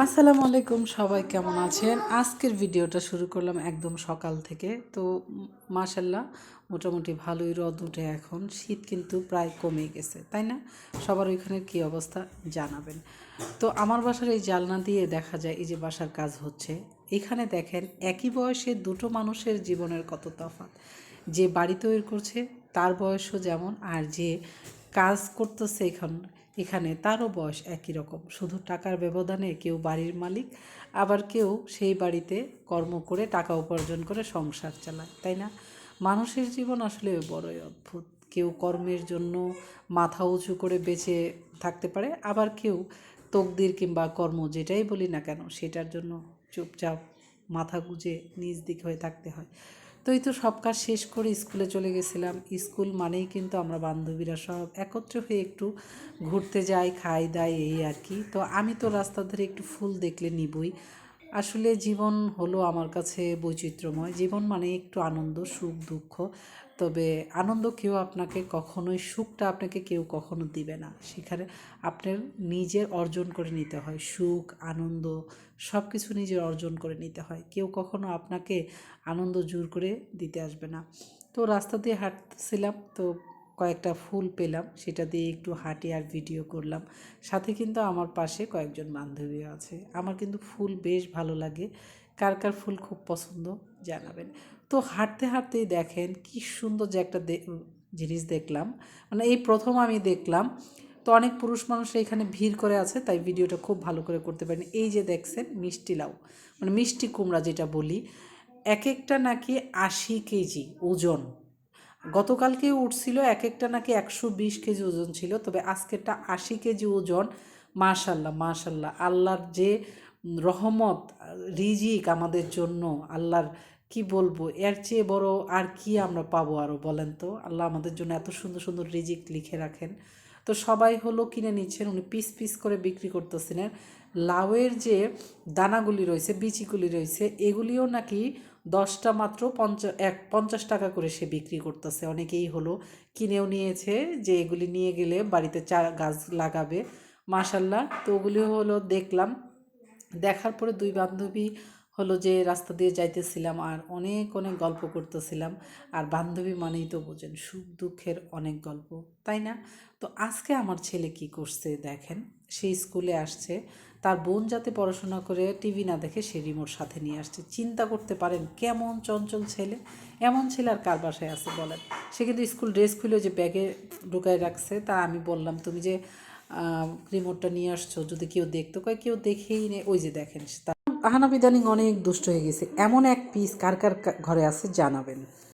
আসসালামু আলাইকুম, সবাই কেমন আছেন? আজকের ভিডিওটা শুরু করলাম একদম সকাল থেকে। তো মাশাল্লাহ মোটামুটি ভালোই রোদ উঠে, এখন শীত কিন্তু প্রায় কমে গেছে, তাই না? সবার ওইখানের কী অবস্থা জানাবেন। তো আমার বাসার এই জানলা দিয়ে দেখা যায় এই যে বাসার কাজ হচ্ছে। এখানে দেখেন একই বয়সে দুটো মানুষের জীবনের কত তফাৎ। যে বাড়ি তৈরি করছে তার বয়সও যেমন, আর যে কাজ করতেছে এখানে তারও বয়স একই রকম, শুধু টাকার ব্যবধানে কেউ বাড়ির মালিক, আবার কেউ সেই বাড়িতে কর্ম করে টাকা উপার্জন করে সংসার চালায়, তাই না? মানুষের জীবন আসলে বড়ই অদ্ভুত। কেউ কর্মের জন্য মাথা উঁচু করে বেঁচে থাকতে পারে, আবার কেউ তকদির কিংবা কর্ম যেটাই বলি না কেন সেটার জন্য চুপচাপ মাথা গুঁজে নিজ দিক হয়ে থাকতে হয়। তো এই তো সব কাজ শেষ করে স্কুলে চলে গেছিলাম। স্কুল মানেই কিন্তু আমরা বান্ধবীরা সব একত্র হয়ে একটু ঘুরতে যাই, খাই দাই, এই আর কি। তো আমি তো রাস্তার ধারে একটু ফুল দেখলে নিবই। আসলে জীবন হলো আমার কাছে বৈচিত্র্যময়। জীবন মানে একটু আনন্দ, সুখ, দুঃখ। তবে আনন্দ কেউ আপনাকে কখনোই, সুখটা আপনাকে কেউ কখনো দিবে না। সেখানে আপনার নিজের অর্জন করে নিতে হয়। সুখ, আনন্দ সব কিছু নিজের অর্জন করে নিতে হয়। কেউ কখনো আপনাকে আনন্দ জোর করে দিতে আসবে না। তো রাস্তা দিয়ে হাঁটছিলাম, তো কয়েকটা ফুল পেলাম, সেটা দিয়ে একটু হাঁটি আর ভিডিও করলাম। সাথে কিন্তু আমার পাশে কয়েকজন বান্ধবীও আছে। আমার কিন্তু ফুল বেশ ভালো লাগে। কার কার ফুল খুব পছন্দ জানাবেন। তো হাঁটতে হাঁটতেই দেখেন কি সুন্দর যে একটা জিনিস দেখলাম, মানে এই প্রথম আমি দেখলাম। তো অনেক পুরুষ মানুষ এখানে ভিড় করে আছে, তাই ভিডিওটা খুব ভালো করে করতে পারেন। এই যে দেখছেন মিষ্টি লাউ, মানে মিষ্টি কুমড়া যেটা বলি, এক একটা নাকি ৮০ কেজি ওজন। গতকালকেও উঠছিল, এক একটা নাকি ১২০ কেজি ওজন ছিল, তবে আজকেরটা ৮০ কেজি ওজন। মাশাল্লাহ মাশাল্লাহ, আল্লাহর যে রহমত, রিজিক আমাদের জন্য আল্লাহর, কি বলবো, এর চেয়ে বড় আর কি আমরা পাবো আরও, বলেন তো? আল্লাহ আমাদের জন্য এত সুন্দর সুন্দর রিজিক লিখে রাখেন। তো সবাই হলো কিনে নিচ্ছেন, উনি পিস পিস করে বিক্রি করতেছিলেন। লাউয়ের যে দানাগুলি রয়েছে, বিচিগুলি রয়েছে, এগুলিও নাকি 10টা মাত্র 50 টাকা করে সে বিক্রি করতেছে। অনেকেই হলো কিনেও নিয়েছে, যে এগুলি নিয়ে গেলে বাড়িতে গাছ লাগাবে। মাশাল্লাহ, তো ওগুলিও হলো দেখলাম। দেখার পরে দুই বান্ধবী হলো যে রাস্তা দিয়ে যাইতেছিলাম আর অনেক অনেক গল্প করতেছিলাম। আর বান্ধবী মানেই তো বোঝেন সুখ দুঃখের অনেক গল্প, তাই না? তো আজকে আমার ছেলে কি করছে দেখেন। সে স্কুলে আসছে, তার বোন যাতে পড়াশোনা করে টিভি না দেখে সে রিমোট সাথে নিয়ে আসছে। চিন্তা করতে পারেন কেমন চঞ্চল ছেলে। এমন ছেলে আর কার বাসায় আছে বলেন? সে কিন্তু স্কুল ড্রেস খুলে যে ব্যাগে ঢুকায় রাখছে। তা আমি বললাম, তুমি যে রিমোটটা নিয়ে আসছো, যদি কেউ দেখতো, কয় কেউ দেখেই নেই, ওই যে দেখেন। আহানা বিদানিং অনেক দুষ্ট হয়ে গেছে। এমন এক পিস কার কার ঘরে আছে জানাবেন।